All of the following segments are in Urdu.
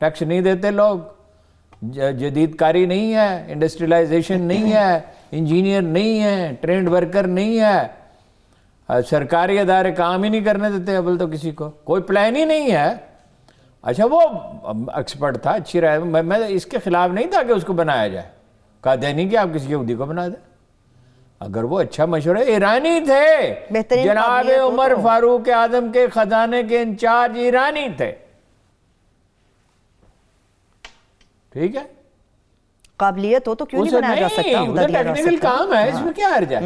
ٹیکس نہیں دیتے لوگ, جدید کاری نہیں ہے, انڈسٹریلائزیشن نہیں ہے, انجینئر نہیں ہے, ٹرینڈ ورکر نہیں ہے, سرکاری ادارے کام ہی نہیں کرنے دیتے ابل تو کسی کو, کوئی پلان ہی نہیں ہے. اچھا وہ ایکسپرٹ تھا, اچھی رائے, میں اس کے خلاف نہیں تھا کہ اس کو بنایا جائے, کہا دے نہیں کہ آپ کسی یہودی کو بنا دیں, اگر وہ اچھا مشورہ. ایرانی تھے جناب عمر فاروق اعظم کے خزانے کے انچارج, ایرانی تھے, ٹھیک ہے, قابلیت ہو تو کیوں نہیں بنایا جا سکتا, وہ تو ٹیکنیکل کام ہے, اس میں کیا حرج ہے.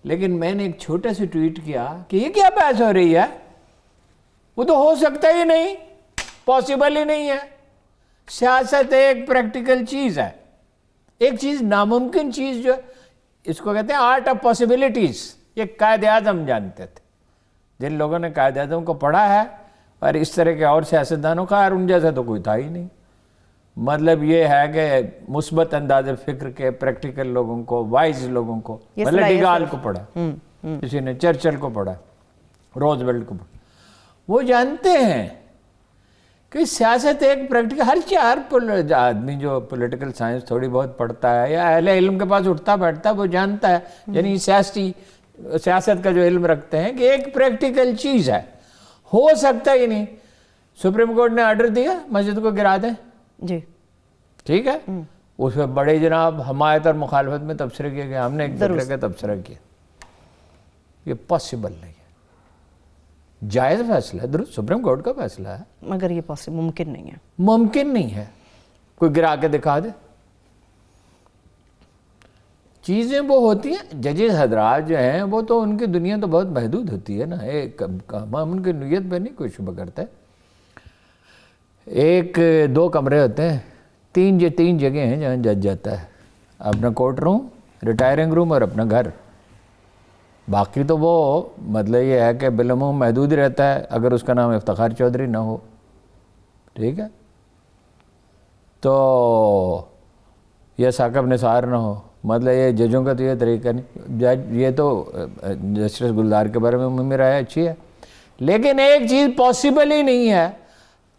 لیکن میں نے ایک چھوٹا سے ٹویٹ کیا کہ یہ کیا بحث ہو رہی ہے, وہ تو ہو سکتا ہی نہیں, پاسبل ہی نہیں ہے. سیاست ایک پریکٹیکل چیز ہے, ایک چیز ناممکن چیز جو اس کو کہتے ہیں آرٹ آف پاسبلٹیز. یہ قائد اعظم جانتے تھے, جن لوگوں نے قائد اعظم کو پڑھا ہے, اور اس طرح کے اور سیاستدانوں کا, اور ان جیسا تو کوئی تھا ہی نہیں. مطلب یہ ہے کہ مثبت انداز فکر کے پریکٹیکل لوگوں کو, وائز لوگوں کو, مطلب ڈیگال کو پڑھا, کسی نے چرچل کو پڑھا, روز ویلٹ کو پڑھا, وہ جانتے ہیں کہ سیاست ایک پریکٹیکل. ہر چار آدمی جو پولیٹیکل سائنس تھوڑی بہت پڑھتا ہے یا اہل علم کے پاس اٹھتا بیٹھتا ہے, وہ جانتا ہے, یعنی سیاست کا جو علم رکھتے ہیں, کہ ایک پریکٹیکل چیز ہے, ہو سکتا ہی نہیں. سپریم کورٹ نے آرڈر دیا مسجد کو گرا دیں, جی ٹھیک ہے, اس میں بڑے جناب حمایت اور مخالفت میں تبصرے کیا گیا, ہم نے ایک فکر کا تبصرہ کیا, یہ پاسبل نہیں ہے, جائز فیصلہ ہے, درست سپریم کورٹ کا فیصلہ ہے, مگر یہ ممکن نہیں ہے, ممکن نہیں ہے. کوئی گرا کے دکھا دے. چیزیں وہ ہوتی ہیں, ججز حضرات جو ہیں وہ تو ان کی دنیا تو بہت محدود ہوتی ہے نا, ہم ان کی نیت پہ نہیں کوئی شبہ کرتے. ایک دو کمرے ہوتے ہیں, تین جگہ ہیں جہاں جج جاتا ہے, اپنا کورٹ روم, ریٹائرنگ روم اور اپنا گھر. باقی تو وہ مطلب یہ ہے کہ بالعموم محدود رہتا ہے, اگر اس کا نام افتخار چودھری نہ ہو, ٹھیک ہے, تو یا ثاقب نثار نہ ہو. مطلب یہ ججوں کا تو یہ طریقہ نہیں. جج یہ تو جسٹس گلزار کے بارے میں میرا رائے اچھی ہے, لیکن ایک چیز پاسبل ہی نہیں ہے,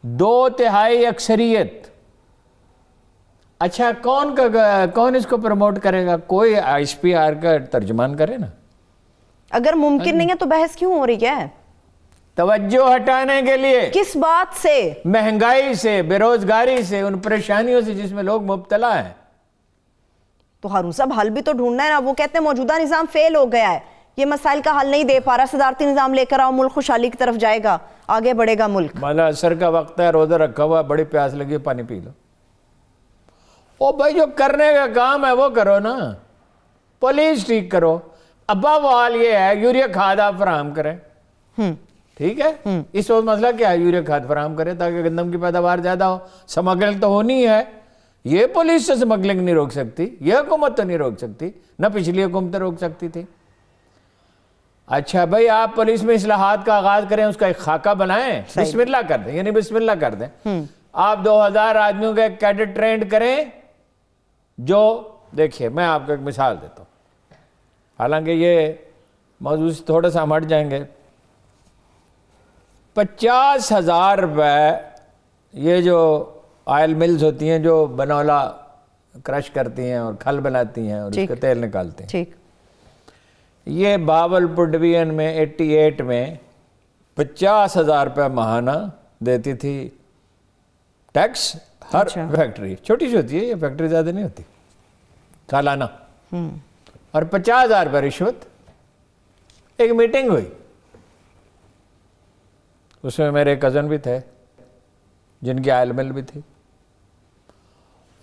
2/3 اکثریت. اچھا کون اس کو پروموٹ کرے گا؟ کوئی ایس پی آر کا ترجمان کرے نا. اگر ممکن نہیں ہے تو بحث کیوں ہو رہی ہے؟ توجہ ہٹانے کے لیے. کس بات سے؟ مہنگائی سے, بے روزگاری سے, ان پریشانیوں سے جس میں لوگ مبتلا ہیں. تو ہارون صاحب حل بھی تو ڈھونڈنا ہے نا. وہ کہتے ہیں موجودہ نظام فیل ہو گیا ہے, یہ مسائل کا حل نہیں دے پا رہا, صدارتی نظام لے کر آؤ, ملک خوشحالی کی طرف جائے گا, آگے بڑھے گا ملک. مالا عصر کا وقت ہے, روزہ رکھا ہوا, بڑی پیاس لگی, پانی پی لو. او بھائی جو کرنے کا کام ہے وہ کرو نا. پولیس ٹھیک کرو. ابا وال یہ ہے یوریا کھاد آپ فراہم کریں, ٹھیک ہے. اس وقت مسئلہ کیا ہے, یوریا کھاد فراہم کریں تاکہ گندم کی پیداوار زیادہ ہو. سمگلنگ تو ہونی ہے, یہ پولیس سے سمگلنگ نہیں روک سکتی, یہ حکومت تو نہیں روک سکتی, نہ پچھلی حکومتیں روک سکتی تھی. اچھا بھائی آپ پولیس میں اصلاحات کا آغاز کریں, اس کا ایک خاکہ بنائیں, بسم اللہ کر دیں, یعنی بسم اللہ کر دیں. آپ 2000 آدمیوں کا ایک کیڈٹ ٹرینڈ کریں. جو دیکھیے میں آپ کو ایک مثال دیتا ہوں, حالانکہ یہ موضوع سے تھوڑا سا ہم ہٹ جائیں گے. 50,000 روپے یہ جو آئل ملز ہوتی ہیں جو بنولا کرش کرتی ہیں اور کھل بناتی ہیں اور اس کا تیل نکالتی ہیں, یہ باولپور ڈویژن میں 88 میں 50,000 روپے ماہانہ دیتی تھی ٹیکس ہر فیکٹری. چھوٹی سی ہوتی ہے یہ فیکٹری, زیادہ نہیں ہوتی, سالانہ. اور 50,000 روپے رشوت. ایک میٹنگ ہوئی, اس میں میرے کزن بھی تھے جن کی آئل مل بھی تھی.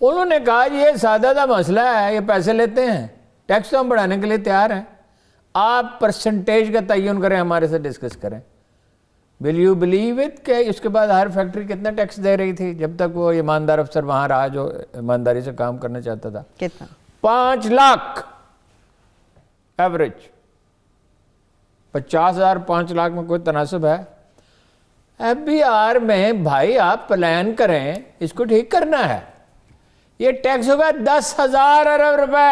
انہوں نے کہا یہ سادہ سا مسئلہ ہے, یہ پیسے لیتے ہیں, ٹیکس تو ہم بڑھانے کے لیے تیار ہیں, آپ پرسنٹیج کا تعین کریں, ہمارے سے ڈسکس کریں. ول یو بلیو اٹ کہ اس کے بعد ہر فیکٹری کتنا ٹیکس دے رہی تھی جب تک وہ ایماندار افسر وہاں رہا جو ایمانداری سے کام کرنا چاہتا تھا؟ کتنا؟ 5 لاکھ ایوریج. 50,000 5 لاکھ میں کوئی تناسب ہے؟ ایف بی آر میں بھائی آپ پلان کریں, اس کو ٹھیک کرنا ہے. یہ ٹیکس ہوگا 10,000 ارب روپے.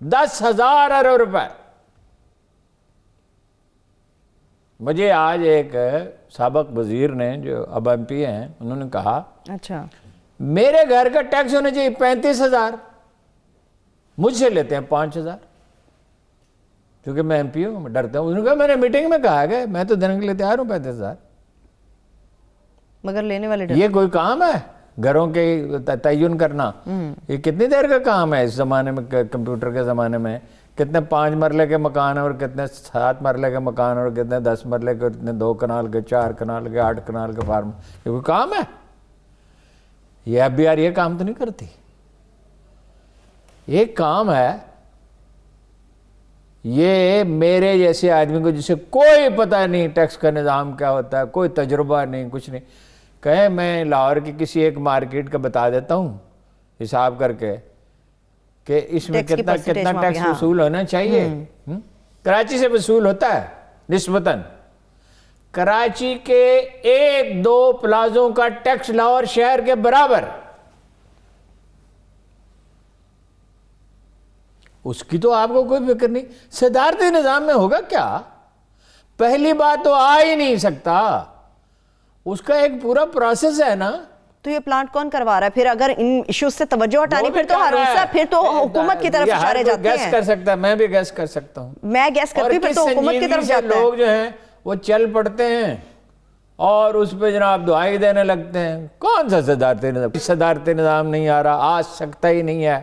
10,000 ارب روپے. مجھے آج ایک سابق وزیر نے جو اب ایم پی ہیں انہوں نے کہا اچھا میرے گھر کا ٹیکس ہونا چاہیے 35,000، مجھ سے لیتے ہیں 5,000، کیونکہ میں ایم پی ہوں، میں ڈرتا ہوں۔ انہوں نے کہا میں نے میٹنگ میں کہا کہ میں تو دینے کے لیے تیار ہوں 35,000، مگر لینے والے یہ کوئی کام ہے گھروں کے تعین کرنا؟ یہ کتنی دیر کا کام ہے اس زمانے میں، کمپیوٹر کے زمانے میں؟ کتنے 5 مرلے کے مکان اور کتنے 7 مرلے کے مکان اور کتنے 10 مرلے کے، کتنے 2 کنال کے، 4 کنال کے، 8 کنال کے فارم، یہ کوئی کام ہے؟ یہ اب بھی یہ کام تو نہیں کرتی۔ یہ کام ہے یہ میرے جیسے آدمی کو جسے کوئی پتہ نہیں ٹیکس کا نظام کیا ہوتا ہے، کوئی تجربہ نہیں، کچھ نہیں، کہے میں لاہور کی کسی ایک مارکیٹ کا بتا دیتا ہوں حساب کر کے کہ اس میں کتنا ٹیکس وصول ہونا چاہیے۔ کراچی سے وصول ہوتا ہے نسبتاً، کراچی کے 1-2 پلازوں کا ٹیکس لاہور شہر کے برابر، اس کی تو آپ کو کوئی فکر نہیں۔ صدارتی نظام میں ہوگا کیا؟ پہلی بات تو آ ہی نہیں سکتا، اس کا ایک پورا پروسیس ہے نا۔ تو یہ پلانٹ کون کروا رہا ہے پھر؟ اگر ان ایشوز سے توجہ ہٹانی پھر تو ہارون صاحب، پھر تو حکومت کی طرف اشارے جاتے ہیں۔ گیس کر سکتا ہے، میں بھی گیس کر سکتا ہوں، میں گیس کرتی ہوں، پھر تو حکومت کی طرف جاتا ہے۔ لوگ جو ہیں وہ چل پڑتے ہیں اور اس پہ جناب دعائی دینے لگتے ہیں۔ کون سا صدارتی نظام نہیں آ رہا، آ سکتا ہی نہیں ہے،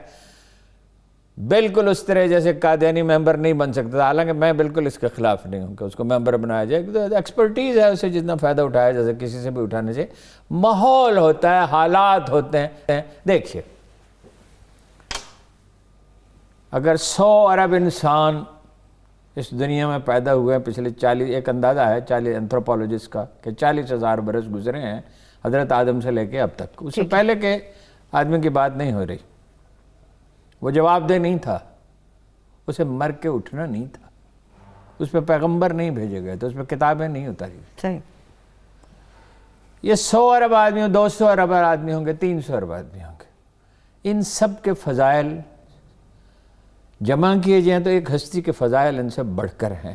بالکل اس طرح جیسے قادیانی ممبر نہیں بن سکتا، حالانکہ میں بالکل اس کے خلاف نہیں ہوں کہ اس کو ممبر بنایا جائے۔ ایکسپرٹیز ہے، اسے جتنا فائدہ اٹھایا جیسے کسی سے بھی اٹھانے سے، ماحول ہوتا ہے، حالات ہوتے ہیں۔ دیکھیے اگر 100 ارب انسان اس دنیا میں پیدا ہوئے ہیں پچھلے 40، ایک اندازہ ہے 40 انتھروپولوجسٹ کا کہ 40,000 برس گزرے ہیں حضرت آدم سے لے کے اب تک، اس سے پہلے کے آدمی کی بات نہیں ہو رہی، وہ جواب دہ نہیں تھا، اسے مر کے اٹھنا نہیں تھا، اس پہ پیغمبر نہیں بھیجے گئے تو اس پہ کتابیں نہیں اتاری۔ صحیح۔ یہ 100 ارب آدمی ہوں، 200 ارب آدمی ہوں گے، 300 ارب آدمی ہوں گے، ان سب کے فضائل جمع کیے جائیں تو ایک ہستی کے فضائل ان سے بڑھ کر ہیں،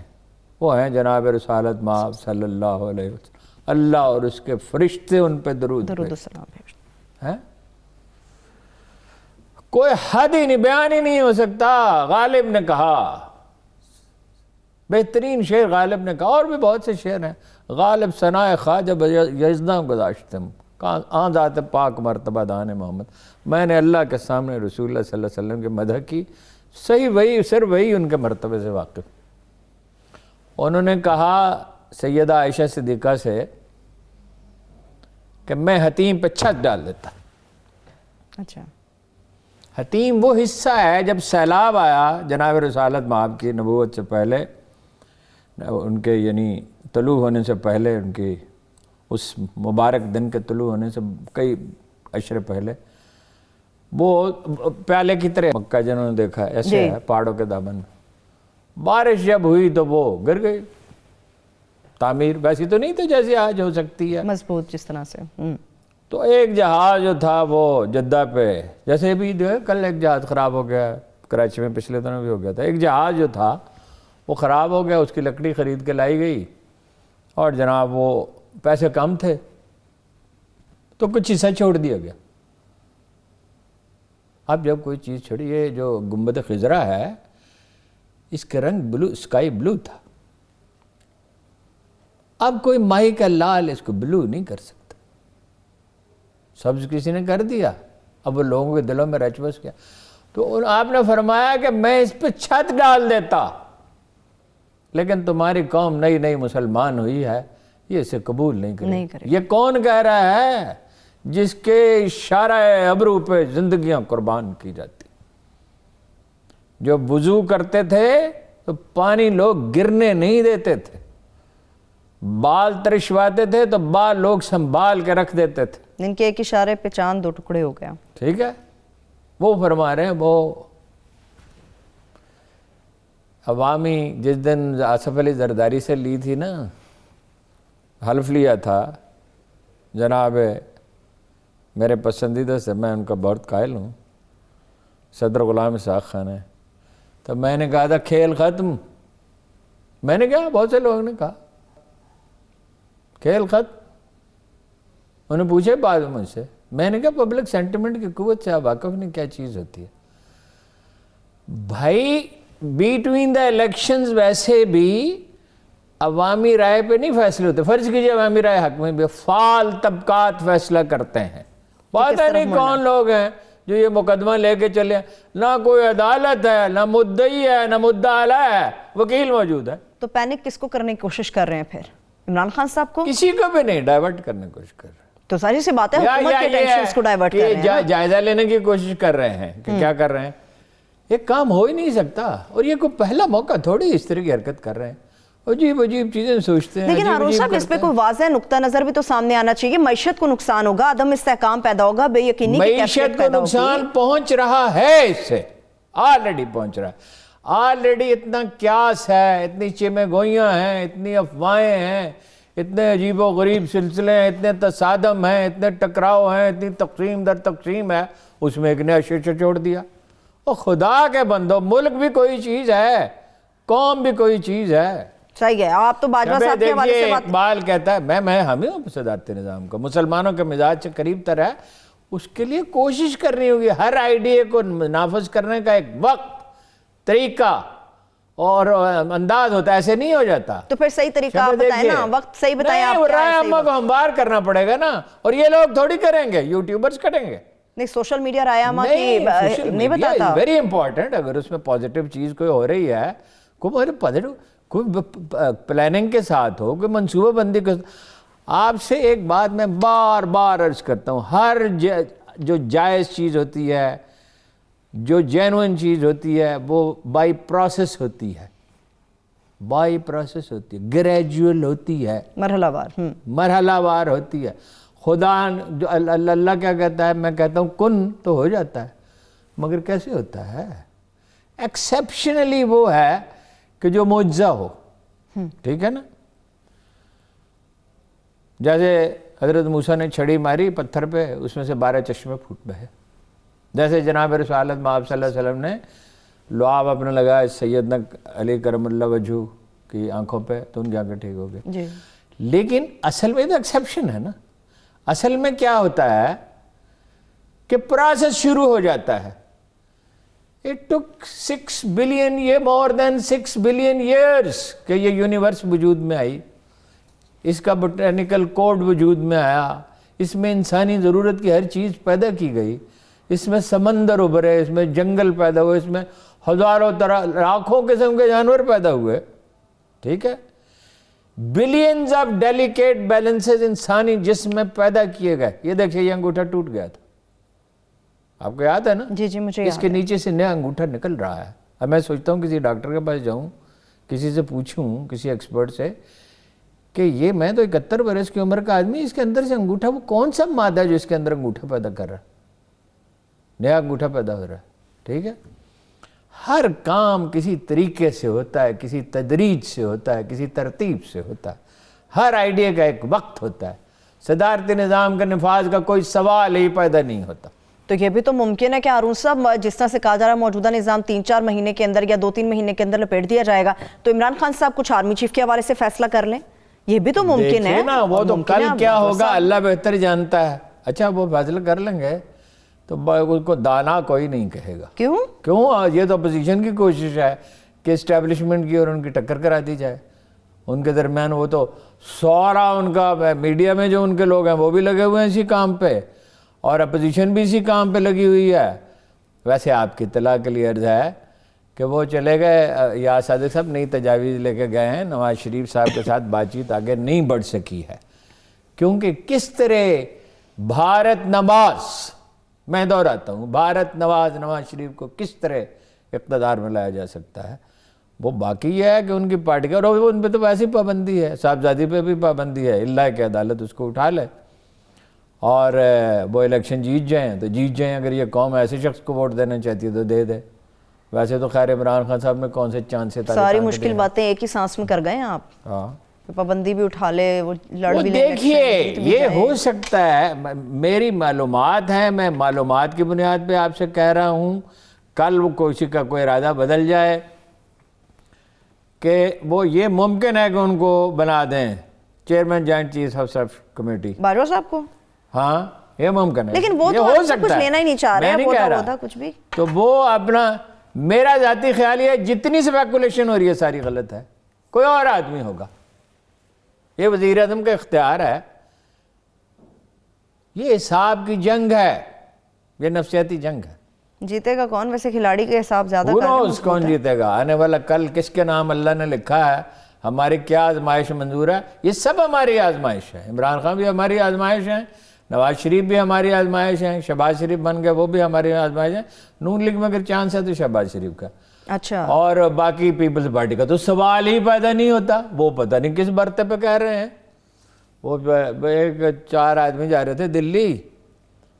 وہ ہیں جناب رسالت مآب صلی اللہ علیہ وسلم، اللہ اور اس کے فرشتے ان پہ درود و سلام بھیجتے ہیں۔ کوئی حد ہی نہیں، بیان ہی نہیں ہو سکتا۔ غالب نے کہا، بہترین شعر غالب نے کہا، اور بھی بہت سے شعر ہیں، غالب ثنائے خواجہ یزداں گذاشتم، آن ذات پاک مرتبہ دان محمد، میں نے اللہ کے سامنے رسول اللہ صلی اللہ علیہ وسلم کی مدح کی، صحیح وہی، صرف وہی ان کے مرتبے سے واقف۔ انہوں نے کہا سیدہ عائشہ صدیقہ سے کہ میں حتیم پہ چھت ڈال دیتا۔ اچھا، حتیم وہ حصہ ہے جب سیلاب آیا جناب رسالت مآب کی نبوت سے پہلے، ان کے یعنی طلوع ہونے سے پہلے، ان کی اس مبارک دن کے طلوع ہونے سے کئی عشرے پہلے، وہ پیالے کی طرح مکہ جنہوں نے دیکھا ایسے ہے پہاڑوں کے دامن میں، بارش جب ہوئی تو وہ گر گئی۔ تعمیر ویسی تو نہیں تو جیسے آج ہو سکتی ہے، مضبوط جس طرح سے۔ تو ایک جہاز جو تھا وہ جدہ پہ، جیسے بھی جو ہے کل ایک جہاز خراب ہو گیا کراچی میں، پچھلے دنوں بھی ہو گیا تھا، ایک جہاز جو تھا وہ خراب ہو گیا، اس کی لکڑی خرید کے لائی گئی اور جناب وہ پیسے کم تھے تو کچھ حصہ چھوڑ دیا گیا۔ اب جب کوئی چیز چھوڑی، یہ جو گنبد خضرا ہے اس کا رنگ بلو، اسکائی بلو تھا، اب کوئی ماہی کا لال اس کو بلو نہیں کر سکتا، سبز کسی نے کر دیا، اب وہ لوگوں کے دلوں میں رچ بس گیا۔ تو آپ نے فرمایا کہ میں اس پہ چھت ڈال دیتا، لیکن تمہاری قوم نئی نئی مسلمان ہوئی ہے، یہ اسے قبول نہیں کرے۔ یہ کون کہہ رہا ہے؟ جس کے اشارہ ابرو پہ زندگیاں قربان کی جاتی۔ جو وضو کرتے تھے تو پانی لوگ گرنے نہیں دیتے تھے، بال ترشواتے تھے تو بال لوگ سنبھال کے رکھ دیتے تھے۔ ان کے ایک اشارے پہ چاند 2 ٹکڑے ہو گیا۔ ٹھیک ہے، وہ فرما رہے ہیں، وہ عوامی جس دن آصف علی زرداری سے لی تھی نا، حلف لیا تھا، جناب میرے پسندیدہ سے، میں ان کا بہت قائل ہوں، صدر غلام اسحاق خان ہے، تو میں نے کہا تھا کھیل ختم۔ میں نے کہا، بہت سے لوگوں نے کہا کھیل ختم. انہوں نے پوچھے بعد میں مجھ سے, میں نے کہا پبلک سینٹیمنٹ کی قوت سے آپ واقف نہیں کیا چیز ہوتی ہے. بھائی بیٹوین دا الیکشنز ویسے بھی عوامی رائے پہ نہیں فیصلے ہوتے. فرض کیجئے عوامی رائے حق میں بھی فعال طبقات فیصلہ کرتے ہیں. پتہ نہیں کون لوگ ہیں جو یہ مقدمہ لے کے چلے, نہ کوئی عدالت ہے, نہ مدعی ہے, نہ مدعا علیہ ہے, وکیل موجود ہے. تو پینک کس کو کرنے کی کوشش کر رہے ہیں پھر؟ عمران خان صاحب کو؟ کسی کو بھی نہیں, ڈائیورٹ کرنے کی کوشش کر رہے ہیں. تو ساری سی بات ہے حکومت کے ٹینشنز کو ڈائیورٹ کر رہے ہیں. جائزہ لینے کی کوشش کر رہے ہیں کہ کیا کر رہے ہیں. یہ کام ہو ہی نہیں سکتا, اور یہ کوئی پہلا موقع تھوڑی اس طرح کی حرکت کر رہے ہیں. عجیب عجیب چیزیں سوچتے ہیں. لیکن ہارون صاحب اس پہ کوئی واضح نقطہ نظر بھی تو سامنے آنا چاہیے. معیشت کو نقصان ہوگا, عدم استحکام پیدا ہوگا, بے یقینی کی کیفیت معیشت کو پیدا ہوگی. نقصان پہنچ رہا ہے, اس سے آلریڈی پہنچ رہا ہے. آلریڈی اتنا کیاس ہے, اتنی چیمیں گوئیاں ہیں, اتنی افواہیں ہیں, اتنے عجیب و غریب سلسلے ہیں, اتنے تصادم ہیں, اتنے ٹکراؤ ہیں, اتنی تقسیم در تقسیم ہے. اس میں ایک نیا شیشہ چھوڑ دیا. اور خدا کے بندو, ملک بھی کوئی چیز ہے, قوم بھی کوئی چیز ہے. صحیح ہے. آپ تو باجوہ صاحب کے حوالے سے بات, اقبال کہتا ہے میں ہمیں صدارت نظام کو مسلمانوں کے مزاج سے قریب تر ہے, اس کے لیے کوشش کرنی ہوگی. ہر آئیڈیا کو نافذ کرنے کا ایک وقت, طریقہ اور انداز ہوتا ہے, ایسے نہیں ہو جاتا. تو پھر صحیح طریقہ آپ بتائیں نا, وقت صحیح بتائیں آپ. رائے عامہ کو ہموار کرنا پڑے گا نا, اور یہ لوگ تھوڑی کریں گے, یوٹیوبرز کریں گے. نہیں, سوشل میڈیا رائے عامہ کی نہیں بتاتا. Very important. اگر اس میں پازیٹیو چیز کوئی ہو رہی ہے, کوئی پازیٹیو, کوئی پلاننگ کے ساتھ ہو, کوئی منصوبہ بندی کے ساتھ. آپ سے ایک بات میں بار بار عرض کرتا ہوں, ہر جو جائز چیز ہوتی ہے, جو جینوئن چیز ہوتی ہے, وہ بائی پروسیس ہوتی ہے, بائی پروسیس ہوتی ہے, گریجول ہوتی ہے, مرحلہ وار مرحلہ وار ہوتی ہے. خدا جو اللہ کیا کہتا ہے, میں کہتا ہوں کن تو ہو جاتا ہے, مگر کیسے ہوتا ہے؟ ایکسیپشنلی وہ ہے کہ جو معجزہ ہو. ٹھیک ہے نا, جیسے حضرت موسیٰ نے چھڑی ماری پتھر پہ, اس میں سے 12 چشمے پھوٹ بہے. جیسے جناب رسالت مآب صلی اللہ علیہ وسلم نے لعاب اپنے لگا سیدنا علی کرم اللہ وجہہ کی آنکھوں پہ, تو ان کی آنکھیں ٹھیک ہو گئی. لیکن اصل میں تو ایکسیپشن ہے نا. اصل میں کیا ہوتا ہے کہ پروسیس شروع ہو جاتا ہے. It took 6 billion years, more than 6 billion years کہ یہ یونیورس وجود میں آئی, اس کا بوٹینیکل کوڈ وجود میں آیا, اس میں انسانی ضرورت کی ہر چیز پیدا کی گئی, اس میں سمندر ابھرے, اس میں جنگل پیدا ہوئے, اس میں ہزاروں طرح لاکھوں قسم کے جانور پیدا ہوئے. ٹھیک ہے, بلینز آف ڈیلیکیٹ بیلنسز انسانی جسم میں پیدا کیے گئے. یہ دیکھیں, یہ انگوٹھا ٹوٹ گیا تھا, آپ کو یاد ہے نا؟ جی جی مجھے اس کے نیچے سے نیا انگوٹھا نکل رہا ہے. اب میں سوچتا ہوں کسی ڈاکٹر کے پاس جاؤں, کسی سے پوچھوں, کسی ایکسپرٹ سے, کہ یہ میں تو 71 برس کی عمر کا آدمی, اس کے اندر سے انگوٹھا, وہ کون سا مادہ ہے جو اس کے اندر انگوٹھا پیدا کر رہا ہے, نیا انگوٹھا پیدا ہو رہا ہے. ٹھیک ہے, ہر کام کسی طریقے سے ہوتا ہے, کسی تدریج سے ہوتا ہے, کسی ترتیب سے ہوتا ہے. ہر آئیڈیا کا ایک وقت ہوتا ہے. صدارتی نظام کے نفاذ کا کوئی سوال ہی پیدا نہیں ہوتا. تو یہ بھی تو ممکن ہے کہ ہارون صاحب, جس طرح سے کہا جا رہا ہے موجودہ نظام 3-4 مہینے کے اندر یا 2-3 مہینے کے اندر لپیٹ دیا جائے گا, تو عمران خان صاحب کچھ آرمی چیف کے حوالے سے فیصلہ کر لیں, یہ بھی تو ممکن ہے نا. وہ تو کل کیا ہوگا اللہ بہتر جانتا ہے. اچھا, وہ فیصلہ کر لیں گے تو اس کو دانا کوئی نہیں کہے گا. کیوں؟ یہ تو اپوزیشن کی کوشش ہے کہ اسٹیبلشمنٹ کی اور ان کی ٹکر کرا دی جائے. ان کے درمیان وہ تو سارا ان کا میڈیا میں جو ان کے لوگ ہیں وہ بھی لگے ہوئے ہیں اسی کام پہ, اور اپوزیشن بھی اسی کام پہ لگی ہوئی ہے. ویسے آپ کی اطلاع کے لیے عرض ہے کہ وہ چلے گئے, یا صادق صاحب نئی تجاویز لے کے گئے ہیں, نواز شریف صاحب کے ساتھ بات چیت آگے نہیں بڑھ سکی ہے, کیونکہ کس طرح بھارت نواز, میں دہراتا ہوں, بھارت نواز شریف کو کس طرح اقتدار میں لایا جا سکتا ہے. وہ باقی یہ ہے کہ ان کی پارٹی کا, اور ان پہ تو ویسی پابندی ہے, صاحبزادی پہ بھی پابندی ہے, اللہ کہ عدالت اس کو اٹھا لے اور وہ الیکشن جیت جائیں تو جیت جائیں. اگر یہ قوم ایسے شخص کو ووٹ دینا چاہتی ہے تو دے دے. ویسے تو خیر عمران خان صاحب نے کون سے چاند سے ساری مشکل باتیں ایک ہی سانس میں کر گئے ہیں آپ. ہاں, پابندی بھی اٹھا لے, وہ لڑ بھی لے. دیکھیے, یہ ہو سکتا ہے, میری معلومات ہیں, میں معلومات کی بنیاد پہ آپ سے کہہ رہا ہوں, کل وہ کسی کا کوئی ارادہ بدل جائے کہ وہ یہ ممکن ہے کہ ان کو بنا دیں chairman joint chief of committee. Bajwa صاحب کو ہاں یہ ممکن ہے, لیکن وہ یہ تو ہو آپ سے سکتا کچھ ہے. لینا ہی نہیں چاہ رہے, میں نہیں وہ کہہ تھا رہا. کچھ بھی. تو وہ اپنا, میرا ذاتی خیال یہ ہے جتنی اسپیکولیشن ہو رہی ہے ساری غلط ہے. کوئی اور آدمی ہوگا. یہ وزیر اعظم کا اختیار ہے. یہ حساب کی جنگ ہے, یہ نفسیاتی جنگ ہے. جیتے گا کون؟ ویسے کھلاڑی کے حساب زیادہ اس کون جیتے گا؟ آنے والا کل کس کے نام اللہ نے لکھا ہے, ہماری کیا آزمائش منظور ہے. یہ سب ہماری آزمائش ہے. عمران خان بھی ہماری آزمائش ہیں, نواز شریف بھی ہماری آزمائش ہیں, شہباز شریف بن گئے وہ بھی ہماری آزمائش ہیں. نون لیگ میں اگر چانس ہے تو شہباز شریف کا, اچھا, اور باقی پیپلز پارٹی کا تو سوال ہی پیدا نہیں ہوتا. وہ پتہ نہیں کس برتے پہ کہہ رہے ہیں. وہ ایک 4 آدمی جا رہے تھے دلی,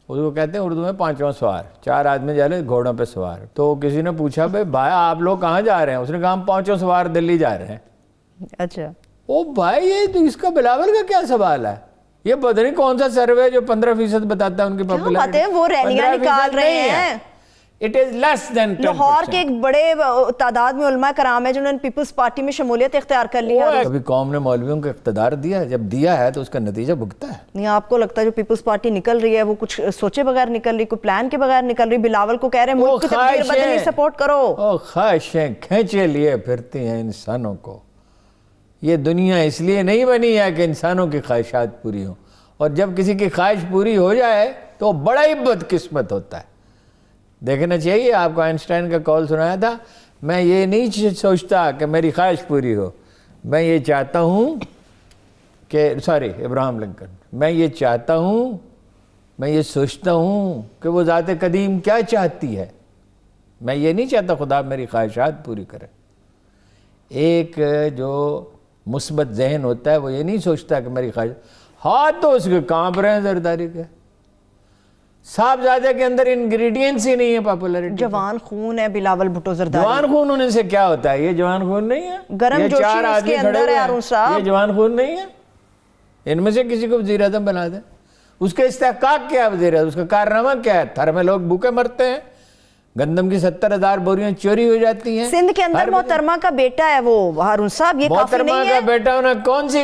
اس کو کہتے ہیں اردو میں 5واں سوار. 4 آدمی جا رہے گھوڑوں پہ سوار. تو کسی نے پوچھا بھائی آپ لوگ کہاں جا رہے ہیں؟ اس نے کہا ہم 5واں سوار دلی جا رہے ہیں. اچھا, او بھائی یہ تو اس کا بلاول کا کیا سوال ہے؟ یہ پتہ نہیں کون سا سروے جو 15% بتاتا ہے ان کی باتیں ہیں, وہ ریلیاں نکال رہے ہیں. It is less than 10%. Lahore کے ایک بڑے تعداد میں علماء کرام ہیں جنہوں نے پیپلز پارٹی میں شمولیت اختیار کر لی ہے. کبھی قوم نے مولویوں کو اقتدار دیا ہے؟ جب دیا ہے تو اس کا نتیجہ بھگتا ہے. نہیں, آپ کو لگتا ہے جو پیپلز پارٹی نکل رہی ہے وہ کچھ سوچے بغیر نکل رہی, کوئی پلان کے بغیر نکل رہی؟ بلاول کو کہہ رہے ہیں ملک کی تقدیر بدلنی, سپورٹ کرو. او خواہشیں کھینچے لیے پھرتی ہیں انسانوں کو. یہ دنیا اس لیے نہیں بنی ہے کہ انسانوں کی خواہشات پوری ہوں, اور جب کسی کی خواہش پوری ہو جائے تو بڑا ہی بدقسمت ہوتا ہے. دیکھنا چاہیے, آپ کو آئنسٹائن کا قول سنایا تھا, میں یہ نہیں سوچتا کہ میری خواہش پوری ہو, میں یہ چاہتا ہوں کہ ابراہم لنکن, میں یہ چاہتا ہوں, میں یہ سوچتا ہوں کہ وہ ذات قدیم کیا چاہتی ہے. میں یہ نہیں چاہتا خدا میری خواہشات پوری کرے. ایک جو مثبت ذہن ہوتا ہے وہ یہ نہیں سوچتا کہ میری خواہش, ہاتھ تو اس کے کانپ رہے ہیں زرداری کے. صاحبزادے کے اندر انگریڈینٹس ہی نہیں ہے پاپولیرٹی. جوان خون ہے بلاول بھٹو زرداری. جوان خون ہونے سے کیا ہوتا ہے؟ یہ جوان خون نہیں ہے. گرم یہ جوشی 4 اس آدمی کے کھڑے اندر ہوئے ہے ہارون ہیں, صاحب. یہ جوان خون نہیں ہے. ان میں سے کسی کو وزیر اعظم بنا دیں. اس کا استحقاق کیا ہے وزیر اعظم؟ اس کا کارنامہ کیا ہے؟ تھر میں لوگ بھوکے مرتے ہیں, گندم کی 70,000 بوریاں چوری ہو جاتی ہیں. سندھ کے اندر محترمہ کا بیٹا ہے وہ ہارون صاحب, یہ کافی نہیں ہے؟ محترمہ کا بیٹا ہونا کون سی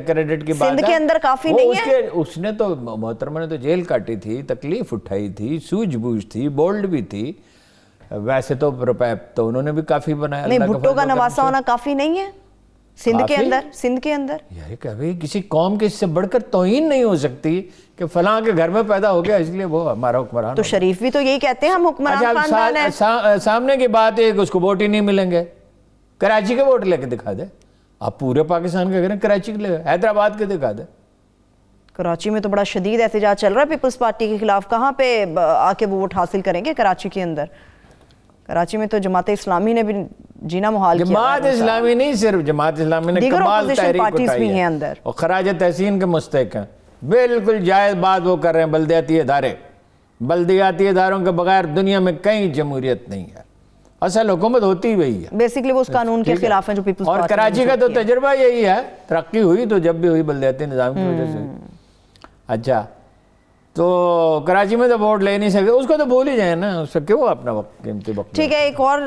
کریڈٹ کی بات ہے؟ سندھ کے اندر کافی نہیں ہے. اس نے تو, محترمہ نے تو جیل کاٹی تھی, تکلیف اٹھائی تھی, سوجھ بوجھ تھی, بولڈ بھی تھی. ویسے تو روپے تو انہوں نے بھی کافی بنایا. نہیں, بھٹو کا نواسا ہونا کافی نہیں ہے سندھ کے اندر. سندھ کے اندر یار کبھی کسی قوم کے اس سے بڑھ کر توہین نہیں ہو سکتی کہ فلاں کے گھر میں پیدا ہو گیا اس لیے وہ ہمارا حکمران. تو شریف بھی تو یہی کہتے ہیں ہم حکمران خاندان ہیں. سامنے کی بات ہے کہ اس کو ووٹ ہی نہیں ملیں گے. کراچی کے ووٹ لے کے دکھا دے. آپ پورے پاکستان کے کریں, کراچی کے لے, حیدرآباد کے دکھا دے. کراچی میں تو بڑا شدید احتجاج چل رہا ہے پیپلز پارٹی کے خلاف. کہاں پہ آ کے وہ ووٹ حاصل کریں گے کراچی کے اندر؟ کراچی میں تو جماعت اسلامی نے بھی جینا محال کیا. جماعت اسلامی نہیں, صرف جماعت اسلامی نے کمال تحریک اٹھائی ہے اندر, اور خراج تحسین کے مستحق ہیں. بالکل جائز بات وہ کر رہے ہیں. بلدیاتی ادارے, بلدیاتی اداروں کے بغیر دنیا میں کہیں جمہوریت نہیں ہے. اصل حکومت ہوتی وہی ہے. بیسیکلی وہ اس قانون کے خلاف ہیں جو پیپلز پارٹی. اور کراچی کا تو تجربہ یہی ہے, ترقی ہوئی تو جب بھی ہوئی بلدیاتی نظام کی وجہ سے. اچھا, تو کراچی میں تو ووٹ لے نہیں سکتے, اس کو تو بھول ہی جائیں نا, اس سے کیوں اپنا وقت قیمتی وقت. ٹھیک ہے, ایک اور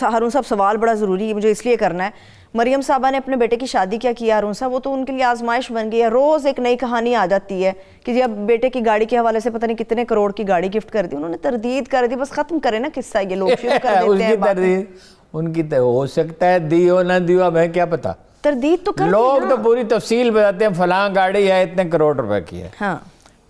ہارون صاحب سوال بڑا ضروری ہے, مجھے اس لیے کرنا ہے. مریم صاحبہ نے اپنے بیٹے کی شادی کیا کی ہارون صاحب, وہ تو ان کے لیے آزمائش بن گئی ہے. روز ایک نئی کہانی آ جاتی ہے کہ جی اب بیٹے کی گاڑی کے حوالے سے پتہ نہیں کتنے کروڑ کی گاڑی گفٹ کر دی. انہوں نے تردید کر دی, بس ختم کریں نا قصہ, یہ لوگ شروع کر دیتے ہیں. تردید ان کی ہو سکتا ہے دیو نہ دیو, ہمیں کیا پتا. تردید تو کر لوگ تو پوری تفصیل بتاتے ہیں, فلاں گاڑی ہے اتنے کروڑ روپے کی ہے. ہاں,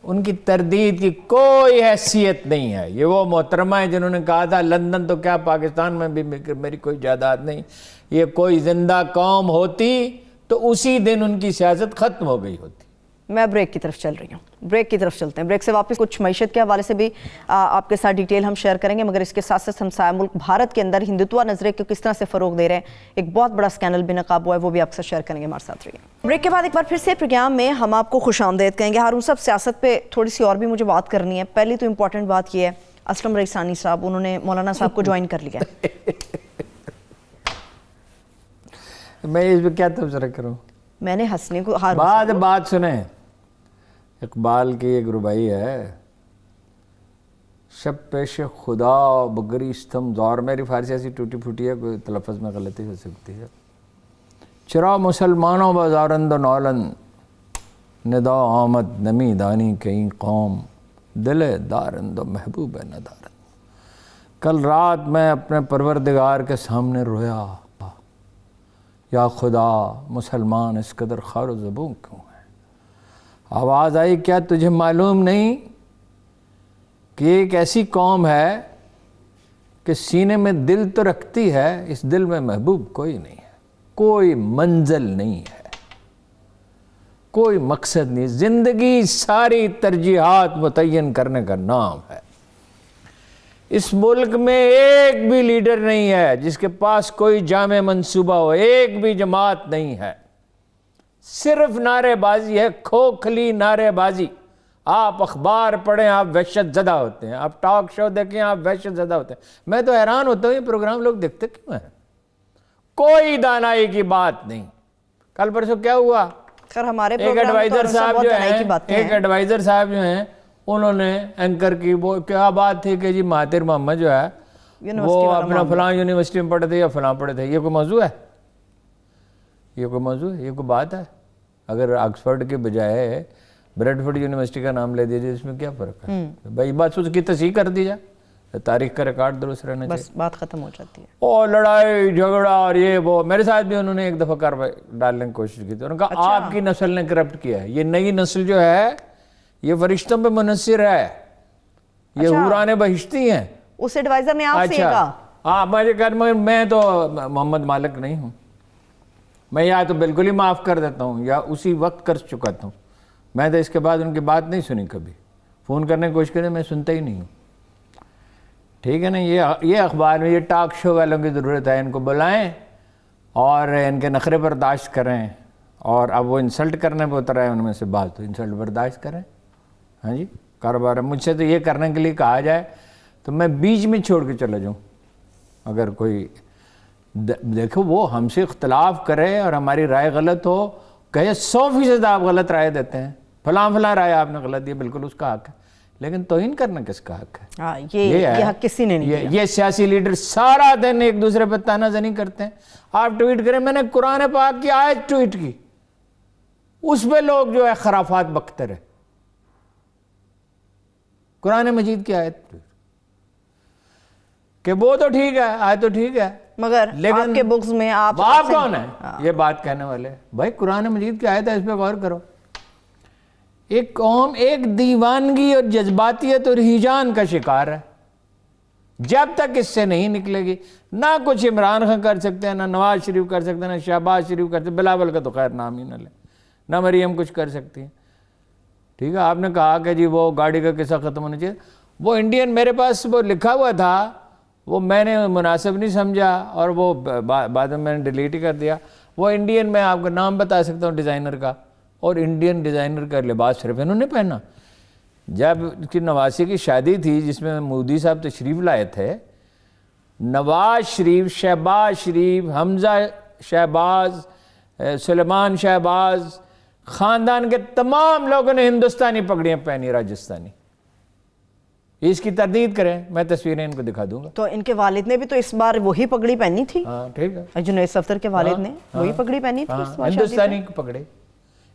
ان کی تردید کی کوئی حیثیت نہیں ہے. یہ وہ محترمہ ہے جنہوں نے کہا تھا لندن تو کیا پاکستان میں بھی میری کوئی جائیداد نہیں. یہ کوئی زندہ قوم ہوتی تو اسی دن ان کی سیاست ختم ہو گئی ہوتی. میں بریک کی طرف چل رہی ہوں, بریک کی طرف چلتے ہیں. بریک سے واپس کچھ معیشت کے حوالے سے بھی آپ کے ساتھ ڈیٹیل ہم شیئر کریں گے, مگر اس کے ساتھ ساتھ ہمسایہ ملک بھارت کے اندر ہندوتوا نظریے کو کس طرح سے فروغ دے رہے ہیں. ایک بہت بڑا اسکینڈل بھی نقاب ہوا ہے, وہ بھی آپ سے شیئر کریں گے. ہمارے ساتھ رہیے. بریک کے بعد ایک بار پھر سے پروگرام میں ہم آپ کو خوش آمدید کہیں گے. ہارون صاحب, سیاست پہ تھوڑی سی اور بھی مجھے بات کرنی ہے. پہلی تو امپورٹنٹ بات یہ ہے, اسلم رئیسانی صاحب انہوں نے مولانا صاحب کو جوائن کر لیا. میں اس پہ کیا تبصرہ کروں؟ میں نے ہنسنے کو بات سنیں. اقبال کی ایک ربائی ہے, شب پیش خدا بگریستم زور. میری فارسی ایسی ٹوٹی پھوٹی ہے, کوئی تلفظ میں غلطی ہو سکتی ہے. چرا مسلمانوں بازارند و نالند، ندا آمد نمی دانی کئی قوم، دل دارند و محبوب ندارند۔ کل رات میں اپنے پروردگار کے سامنے رویا، یا خدا مسلمان اس قدر خار و زبوں کیوں ہیں؟ آواز آئی، کیا تجھے معلوم نہیں کہ ایک ایسی قوم ہے کہ سینے میں دل تو رکھتی ہے، اس دل میں محبوب کوئی نہیں ہے، کوئی منزل نہیں ہے، کوئی مقصد نہیں، زندگی ساری ترجیحات متعین کرنے کا نام ہے۔ اس ملک میں ایک بھی لیڈر نہیں ہے جس کے پاس کوئی جامع منصوبہ ہو، ایک بھی جماعت نہیں ہے، صرف نعرے بازی ہے، کھوکھلی نعرے بازی۔ آپ اخبار پڑھیں آپ وحشت زدہ ہوتے ہیں، آپ ٹاک شو دیکھیں آپ وحشت زدہ ہوتے ہیں۔ میں تو حیران ہوتا ہوں یہ پروگرام لوگ دیکھتے کیوں ہیں؟ کوئی دانائی کی بات نہیں۔ کل پرسوں کیا ہوا؟ خیر ہمارے ایک ایڈوائزر صاحب جو ہیں انہوں نے اینکر کی وہ کیا بات تھی کہ جی مہاتیر محمد جو ہے وہ اپنا فلاں یونیورسٹی میں پڑھے تھے یا فلاں پڑھے تھے۔ یہ کوئی موضوع ہے؟ یہ کوئی موضوع ہے؟ یہ کوئی بات ہے؟ اگر آکسفورڈ کے بجائے بریڈ فورڈ یونیورسٹی کا نام لے دیجیے، اس میں کیا فرق ہے؟ بھائی بات اس کی تصحیح کر دی جائے، تاریخ کا ریکارڈ درست رہنا چاہیے، بس بات ختم ہو جاتی ہے۔ اور لڑائی جھگڑا اور یہ وہ، میرے ساتھ بھی انہوں نے ایک دفعہ کاروائی ڈالنے کی کوشش کی تھی، انہوں نے کہا آپ کی نسل نے کرپٹ کیا ہے، یہ نئی نسل جو ہے یہ فرشتوں پہ منحصر ہے، یہ حوران بہشتی ہیں۔ اس ایڈوائزر نے آپ سے یہ کہا؟ ہاں، میں تو محمد مالک نہیں ہوں، میں یا تو بالکل ہی معاف کر دیتا ہوں یا اسی وقت کر چکا ہوں، میں تو اس کے بعد ان کی بات نہیں سنی، کبھی فون کرنے کی کوشش کریں میں سنتا ہی نہیں ہوں، ٹھیک ہے نا؟ یہ اخبار میں یہ ٹاک شو والوں کی ضرورت ہے، ان کو بلائیں اور ان کے نخرے برداشت کریں، اور اب وہ انسلٹ کرنے پہ اتر آئے ان میں سے بات، تو انسلٹ برداشت کریں۔ ہاں جی، کاروبار ہے، مجھ سے تو یہ کرنے کے لیے کہا جائے تو میں بیچ میں چھوڑ کے چلا جاؤں۔ اگر کوئی دیکھو وہ ہم سے اختلاف کرے اور ہماری رائے غلط ہو، کہے 100% آپ غلط رائے دیتے ہیں، فلاں رائے آپ نے غلط دی، بالکل اس کا حق ہے، لیکن توہین کرنا کس کا حق ہے؟ یہ حق کسی نے نہیں دیا۔ یہ سیاسی لیڈر سارا دن ایک دوسرے پہ تانا زنی کرتے ہیں۔ آپ ٹویٹ کریں، میں نے قرآن پاک کی آیت ٹویٹ کی، اس پہ لوگ جو ہے خرافات بکتے رہے، قرآن مجید کی آیت کہ وہ تو ٹھیک ہے، آیت تو ٹھیک ہے، مگر آپ کے بکس میں آپ کون ہے یہ بات کہنے والے؟ بھائی قرآن مجید کی آیت ہے، اس پہ غور کرو۔ ایک قوم ایک دیوانگی اور جذباتیت اور ہیجان کا شکار ہے، جب تک اس سے نہیں نکلے گی نہ کچھ عمران خان کر سکتے ہیں، نہ نواز شریف کر سکتے ہیں، نہ شہباز شریف کر سکتے ہیں، بلاول کا تو خیر نام ہی نہ لیں، نہ مریم کچھ کر سکتی ہیں، ٹھیک ہے؟ آپ نے کہا کہ جی وہ گاڑی کا قصہ ختم ہونا چاہیے، وہ انڈین میرے پاس وہ لکھا ہوا تھا، وہ میں نے مناسب نہیں سمجھا اور وہ بعد میں نے ڈیلیٹ ہی کر دیا۔ وہ انڈین، میں آپ کا نام بتا سکتا ہوں ڈیزائنر کا، اور انڈین ڈیزائنر کا لباس صرف انہوں نے پہنا۔ جب اس کی نواسی کی شادی تھی جس میں مودی صاحب تشریف لائے تھے، نواز شریف، شہباز شریف، حمزہ شہباز، سلیمان شہباز، خاندان کے تمام لوگوں نے ہندوستانی پگڑیاں پہنی، راجستانی۔ اس کی تردید کریں، میں تصویریں ان کو دکھا دوں گا۔ تو ان کے والد نے بھی تو اس بار وہی پگڑی پہنی تھی؟ ہاں ٹھیک ہے، جنید صفدر کے والد نے وہی پگڑی پہنی تھی اس بار ہندوستانی پگڑی۔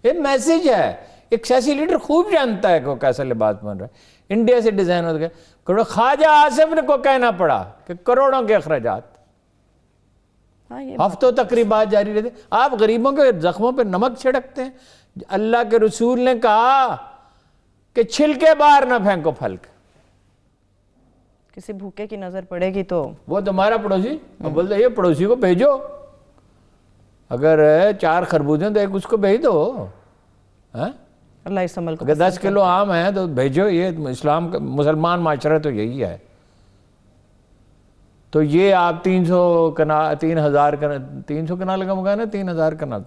یہ میسیج ہے، ایک سیاسی لیڈر خوب جانتا ہے کہ وہ کیسا لباس پہن رہا ہے۔ انڈیا سے ڈیزائن ہو گیا، خواجہ آصف نے کو کہنا پڑا کہ کروڑوں کے اخراجات، ہفتوں تقریبات جاری رہتے۔ آپ غریبوں کے زخموں پہ نمک چھڑکتے ہیں۔ اللہ کے رسول نے کہا کہ چھلکے باہر نہ پھینکو پھل کے، کسی بھوکے کی نظر پڑے گی تو وہ تمہارا پڑوسی، بولتے یہ پڑوسی کو بھیجو، اگر 4 خربوزیں تو ایک اس کو بھیج دو، اللہ اس عمل کو اگر 10 کلو آم ہیں تو بھیجو۔ یہ اسلام کا مسلمان معاشرہ تو یہی ہے۔ تو یہ آپ 300 کنال کا مکان ہے، 3000 کنال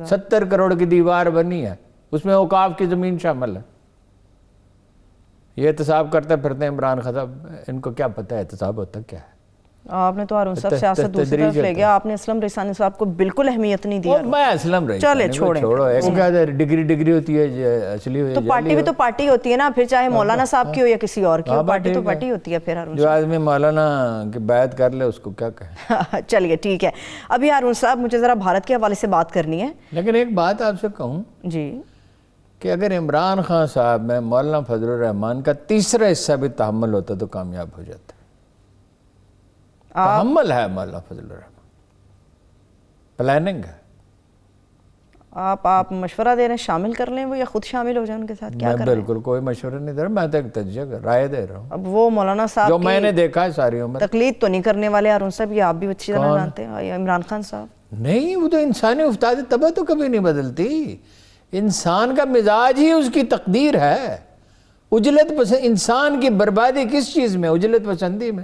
70 کروڑ کی دیوار بنی ہے، اس میں اوقاف کی زمین شامل ہے۔ یہ احتساب کرتے پھرتے ہیں عمران خان صاحب، ان کو کیا پتہ ہے احتساب ہوتا کیا ہے؟ آپ نے تو ہارون صاحب سیاست دوسری طرف لے گیا, آپ نے اسلم رسانی صاحب کو بالکل اہمیت نہیں دیا. میں اسلم رسانی چلے چھوڑیں, چھوڑو, ڈگری ہوتی ہے اصلی تو پارٹی بھی تو پارٹی ہوتی ہے نا, پھر چاہے مولانا صاحب کی ہو یا کسی اور کی ہو, پارٹی تو پارٹی ہوتی ہے. پھر ہارون جو آدمی مولانا کی بیعت کر لے اس کو کیا کہیں. چلیے ٹھیک ہے. ابھی ہارون صاحب مجھے ذرا بھارت کے حوالے سے بات کرنی ہے. لیکن ایک بات آپ سے کہوں جی, کہ اگر عمران خان صاحب میں مولانا فضل الرحمان کا تیسرا حصہ بھی تحمل ہوتا تو کامیاب ہو جاتا. تحمل ہے مولانا فضل الرحمان, پلاننگ ہے. آپ مشورہ دے رہے ہیں شامل کر لیں وہ, یا خود شامل ہو جائیں ان کے ساتھ, کیا کر رہے ہیں؟ میں بالکل کوئی مشورہ نہیں دے رہا, میں تو ایک تجزیہ رائے دے رہا ہوں. اب وہ مولانا صاحب جو میں نے دیکھا ہے ساری عمر. تقلید تو نہیں کرنے والے ہارون صاحب, یہ آپ بھی اچھی طرح جانتے ہیں. عمران خان صاحب نہیں, وہ تو انسانی افتاد طبع تو کبھی نہیں بدلتی. انسان کا مزاج ہی اس کی تقدیر ہے. اجلت پسند, انسان کی بربادی کس چیز میں؟ اجلت پسندی میں.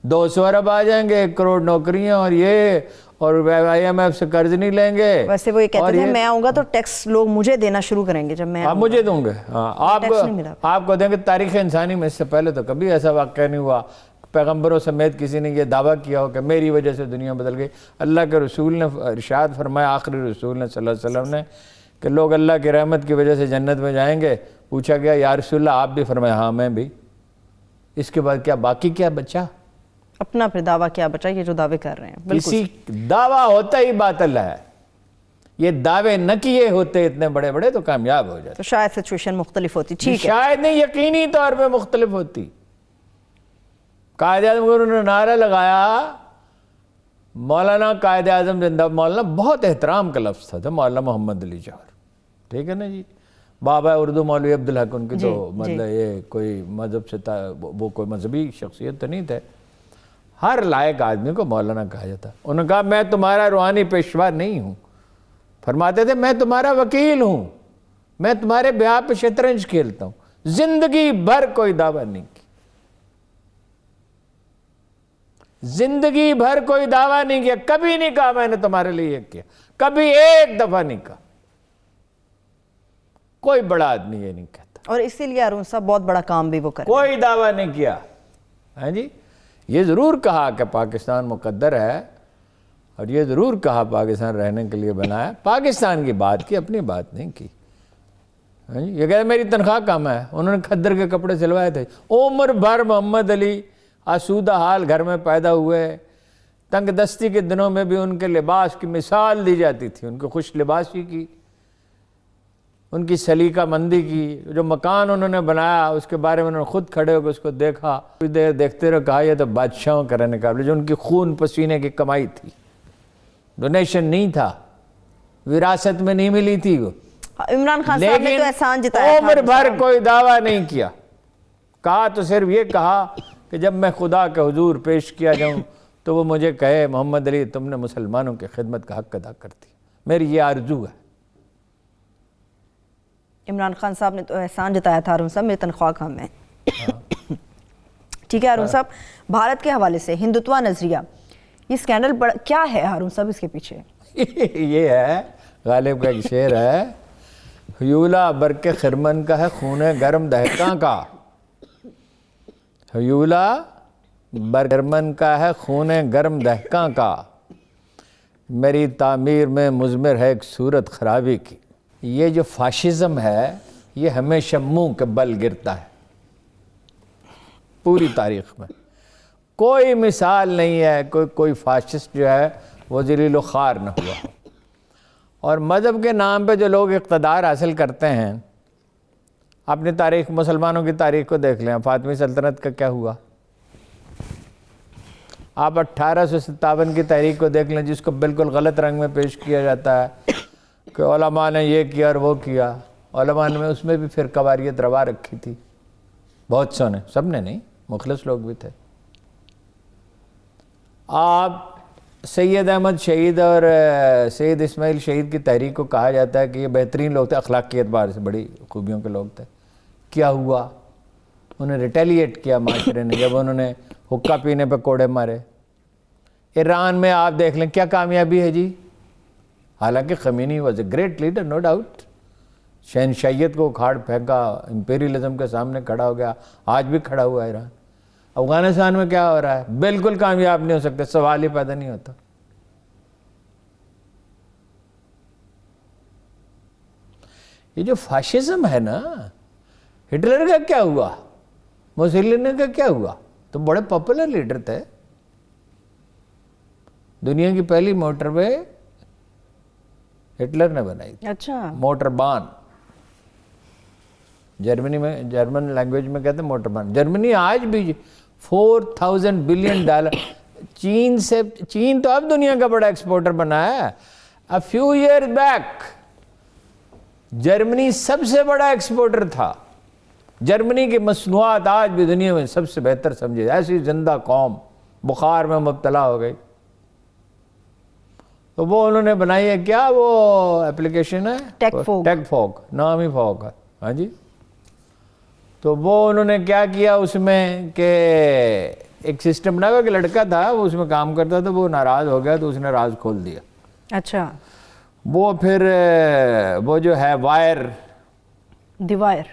200 ارب آ جائیں گے, 1 کروڑ نوکریاں, اور یہ, اور IMF سے قرض نہیں لیں گے. ویسے وہ یہ کہتے تھے میں آؤں گا تو ٹیکس لوگ مجھے دینا شروع کریں گے جب میں. آپ مجھے دوں گے, آپ کو دیں گے. تاریخ انسانی میں اس سے پہلے تو کبھی ایسا واقعہ نہیں ہوا پیغمبروں سمیت کسی نے یہ دعویٰ کیا ہو کہ میری وجہ سے دنیا بدل گئی. اللہ کے رسول نے ارشاد فرمایا, آخری رسول نے صلی اللہ علیہ وسلم نے, کہ لوگ اللہ کی رحمت کی وجہ سے جنت میں جائیں گے. پوچھا گیا یا رسول اللہ آپ بھی؟ فرمایا ہاں میں بھی. اس کے بعد کیا باقی کیا بچا؟ اپنا پھر دعویٰ کیا بچا, یہ جو دعوے کر رہے ہیں. کسی دعویٰ ہوتا ہی باطل ہے. یہ دعوے نہ کیے ہوتے اتنے بڑے بڑے تو کامیاب ہو جاتے. تو شاید سچویشن مختلف ہوتی. ٹھیک ہے, شاید نہیں, یقینی طور پہ مختلف ہوتی. قائد اعظم کو انہوں نے نعرہ لگایا, مولانا قائد اعظم زندہ. مولانا بہت احترام کا لفظ تھا مولانا محمد علی جوہر, ٹھیک ہے نا جی. بابا اردو مولوی عبدالحق, ان کی تو مطلب یہ کوئی مذہب سے وہ کوئی مذہبی شخصیت تو نہیں تھے. ہر لائق آدمی کو مولانا کہا جاتا. انہوں نے کہا میں تمہارا روحانی پیشوا نہیں ہوں. فرماتے تھے میں تمہارا وکیل ہوں, میں تمہارے بیاہ پہ شطرنج کھیلتا ہوں. زندگی بھر کوئی دعویٰ نہیں کی, زندگی بھر کوئی دعویٰ نہیں کیا. کبھی نہیں کہا میں نے تمہارے لیے یہ کیا, کبھی ایک دفعہ نہیں کہا. کوئی بڑا آدمی یہ نہیں کہتا. اور اسی لیے ہارون صاحب بہت بڑا کام بھی وہ کرے. کوئی دعویٰ نہیں کیا. ہاں جی, یہ ضرور کہا کہ پاکستان مقدر ہے, اور یہ ضرور کہا پاکستان رہنے کے لیے بنایا. پاکستان کی بات کی, اپنی بات نہیں کی. ہاں جی, یہ کہتے میری تنخواہ کم ہے. انہوں نے کھدر کے کپڑے سلوائے تھے. عمر بھر محمد علی آسودہ حال گھر میں پیدا ہوئے. تنگ دستی کے دنوں میں بھی ان کے لباس کی مثال دی جاتی تھی, ان کو خوش لباسی کی, ان کی سلیقہ مندی کی. جو مکان انہوں نے بنایا اس کے بارے میں انہوں نے خود کھڑے ہو کے اس کو دیکھا, کچھ دیر دیکھتے رہے, کہا یہ تو بادشاہوں کا رہنے قابل, جو ان کی خون پسینے کی کمائی تھی, ڈونیشن نہیں تھا, وراثت میں نہیں ملی تھی وہ. عمران خان صاحب نے تو احسان جتایا. عمر بھر کوئی دعویٰ نہیں کیا. کہا تو صرف یہ کہا کہ جب میں خدا کے حضور پیش کیا جاؤں تو وہ مجھے کہے محمد علی تم نے مسلمانوں کی خدمت کا حق ادا کر دیا. میری یہ آرزو ہے. عمران خان صاحب نے تو احسان جتایا تھا ہارون صاحب, میری تنخواہ کم ہے. ٹھیک ہے ہارون صاحب, بھارت کے حوالے سے ہندوتوا نظریہ, یہ سکینڈل کیا ہے ہارون صاحب اس کے پیچھے؟ یہ ہے, غالب کا ایک شعر ہے, ہیولا برق خرمن کا ہے خون گرم دہقاں کا. ہیولا برق خرمن کا ہے خون گرم دہقاں کا, میری تعمیر میں مضمر ہے ایک صورت خرابی کی. یہ جو فاشزم ہے یہ ہمیشہ منہ کے بل گرتا ہے. پوری تاریخ میں کوئی مثال نہیں ہے کوئی فاشسٹ جو ہے وہ ذلیل و خوار نہ ہوا. اور مذہب کے نام پہ جو لوگ اقتدار حاصل کرتے ہیں, اپنی تاریخ, مسلمانوں کی تاریخ کو دیکھ لیں. فاطمی سلطنت کا کیا ہوا؟ آپ 1857 کی تحریک کو دیکھ لیں, جس کو بالکل غلط رنگ میں پیش کیا جاتا ہے کہ علماء نے یہ کیا اور وہ کیا. علماء نے اس میں بھی پھر قواریت روا رکھی تھی, بہت سو نے, سب نے نہیں, مخلص لوگ بھی تھے. آپ سید احمد شہید اور سید اسماعیل شہید کی تحریک کو کہا جاتا ہے کہ یہ بہترین لوگ تھے, اخلاقی اعتبار سے بڑی خوبیوں کے لوگ تھے. کیا ہوا؟ انہیں ریٹیلیٹ کیا معاشرے نے جب انہوں نے حقہ پینے پہ کوڑے مارے. ایران میں آپ دیکھ لیں کیا کامیابی ہے جی. حالانکہ Khomeini was a great leader, no doubt, شہنشاہیت کو اکھاڑ پھینکا, امپیریلزم کے سامنے کھڑا ہو گیا, آج بھی کھڑا ہوا ہے ایران. افغانستان میں کیا ہو رہا ہے؟ بالکل کامیاب نہیں ہو سکتے، سوال ہی پیدا نہیں ہوتا۔ یہ جو فاشزم ہے نا، ہٹلر کا کیا ہوا، موسولینی کا کیا ہوا؟ تو بڑے پاپولر لیڈر تھے۔ دنیا کی پہلی موٹر وے ہٹلر نے بنائی تھی، اچھا، موٹر بان۔ جرمنی میں، جرمن لینگویج میں کہتے ہیں موٹر بان۔ جرمنی آج بھی $4000 بلین، چین تو اب دنیا کا بڑا ایکسپورٹر بنا ہے۔ A few years back Germany سب سے بڑا ایکسپورٹر تھا۔ جرمنی کی مصنوعات آج بھی دنیا میں سب سے بہتر سمجھے، ایسی زندہ قوم بخار میں مبتلا ہو گئی۔ تو وہ انہوں نے بنائی ہے کیا، وہ اپلیکیشن ہے ٹیک فوگ، نام ہی فوگ ہے، ہاں جی۔ تو وہ انہوں نے کیا کیا اس میں کہ ایک سسٹم بنا ہوا، کہ لڑکا تھا وہ اس میں کام کرتا تھا، وہ ناراض ہو گیا تو اس نے راز کھول دیا۔ اچھا، وہ پھر وہ جو ہے وائر، دیوائر،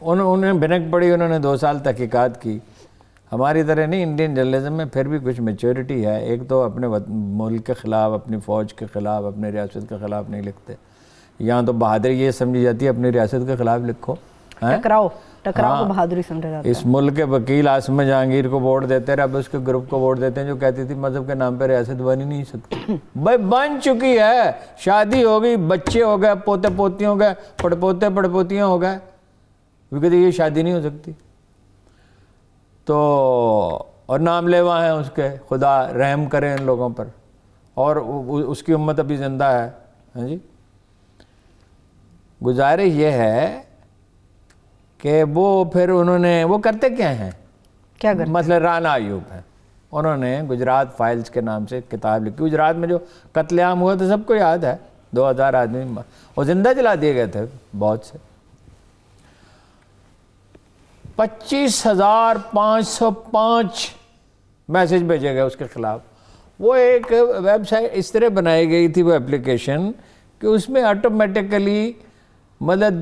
انہوں نے بھنک پڑی، انہوں نے 2 سال تحقیقات کی۔ ہماری طرح نہیں، انڈین جرنلزم میں پھر بھی کچھ میچورٹی ہے۔ ایک تو اپنے ملک کے خلاف، اپنی فوج کے خلاف، اپنی ریاست کے خلاف نہیں لکھتے۔ یہاں تو بہادری یہ سمجھی جاتی ہے اپنی ریاست کے خلاف لکھو۔ ٹکراؤ کو بہادری سمجھا جاتا ہے۔ اس ملک کے وکیل عاصمہ جہانگیر کو ووٹ دیتے رہے، اب اس کے گروپ کو ووٹ دیتے ہیں جو کہتی تھی مذہب کے نام پہ ریاست بن ہی نہیں سکتی۔ بھائی بن چکی ہے، شادی ہو گئی، بچے ہو گئے، پوتے پوتی ہو گئے، پڑپوتے پڑپوتیاں ہو گئے، وہ کہتے یہ شادی نہیں ہو سکتی۔ تو اور نام لیوا ہیں اس کے، خدا رحم کرے ان لوگوں پر، اور اس کی امت ابھی زندہ ہے، ہاں جی۔ گزارش یہ ہے کہ وہ پھر انہوں نے وہ کرتے کیا ہیں، کیا کرتے؟ مثلا رانا ایوب ہے، انہوں نے گجرات فائلز کے نام سے کتاب لکھی۔ گجرات میں جو قتل عام ہوا تو سب کو یاد ہے، 2000 آدمی اور زندہ جلا دیے گئے تھے بہت سے۔ 25,505 میسج بھیجے گئے اس کے خلاف۔ وہ ایک ویب سائٹ اس طرح بنائی گئی تھی، وہ اپلیکیشن، کہ اس میں آٹومیٹیکلی مطلب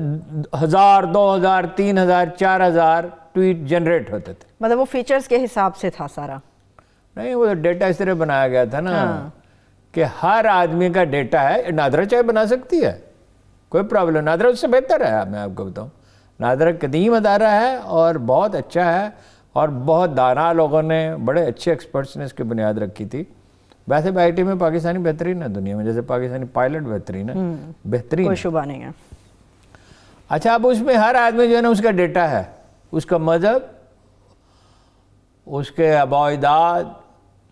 1000 2000 3000 4000 ٹویٹ جنریٹ ہوتے تھے۔ مطلب وہ فیچرز کے حساب سے تھا سارا؟ نہیں، وہ ڈیٹا اس طرح بنایا گیا تھا نا کہ ہر آدمی کا ڈیٹا ہے۔ نادرا چاہے بنا سکتی ہے، کوئی پرابلم، نادرا اس سے بہتر ہے، میں آپ کو بتاؤں۔ نادرا قدیم ادارہ ہے اور بہت اچھا ہے، اور بہت دانا لوگوں نے، بڑے اچھے ایکسپرٹس نے اس کی بنیاد رکھی تھی۔ ویسے بھی آئی ٹی میں پاکستانی بہترین ہے دنیا میں، جیسے پاکستانی پائلٹ بہترین ہے، بہترین، کوئی شبہ نہیں ہے۔ اچھا، اب اس میں ہر آدمی جو ہے نا اس کا ڈیٹا ہے، اس کا مذہب، اس کے آباء و اجداد،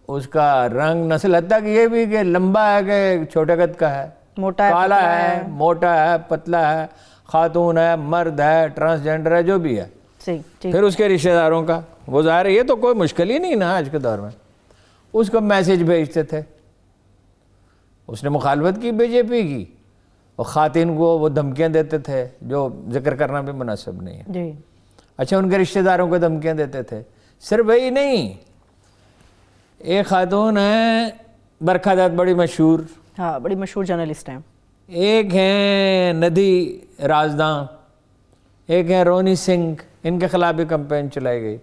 اس کا رنگ، نسل، حتیٰ کہ یہ بھی کہ لمبا ہے کہ چھوٹے قد کا ہے، موٹا ہے، کالا ہے، موٹا ہے، پتلا ہے، خاتون ہے، مرد ہے، ٹرانسجینڈر ہے، جو بھی ہے۔ پھر اس کے رشتہ داروں کا، وہ ظاہر ہے یہ تو کوئی مشکل ہی نہیں نا آج کے دور میں۔ اس کو میسج بھیجتے تھے، اس نے مخالفت کی بی جے پی کی، اور خواتین کو وہ دھمکیاں دیتے تھے جو ذکر کرنا بھی مناسب نہیں ہے۔ جی، اچھا، ان کے رشتہ داروں کو دھمکیاں دیتے تھے۔ صرف وہی نہیں، ایک خاتون ہیں برکھا دت، بڑی مشہور، ہاں، بڑی مشہور جرنلسٹ ہیں۔ ایک ہیں ندھی رازداں، ایک ہیں رونی سنگھ، ان کے خلاف بھی کمپین چلائی گئی۔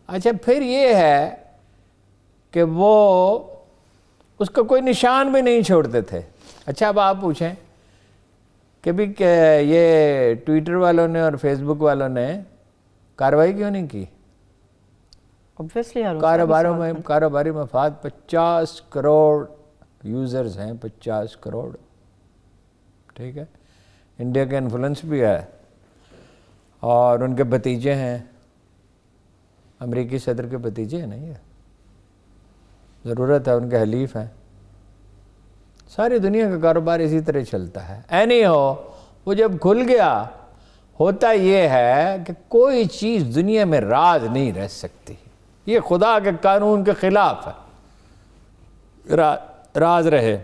اچھا، پھر یہ ہے کہ وہ اس کا کوئی نشان بھی نہیں چھوڑتے تھے۔ اچھا، اب آپ پوچھیں کہ بھی یہ ٹویٹر والوں نے اور فیس بک والوں نے کارروائی کیوں نہیں کی؟ کاروباری مفاد، 50 کروڑ یوزرز ہیں، 50 کروڑ، ٹھیک ہے، انڈیا کا انفلوئنس بھی ہے، اور ان کے بھتیجے ہیں، امریکی صدر کے بھتیجے ہیں، نہیں ہے، ضرورت ہے، ان کے حلیف ہیں۔ ساری دنیا کا کاروبار اسی طرح چلتا ہے۔ اینی ہو، وہ جب کھل گیا، ہوتا یہ ہے کہ کوئی چیز دنیا میں راز نہیں رہ سکتی، یہ خدا کے قانون کے خلاف ہے، راز رہے۔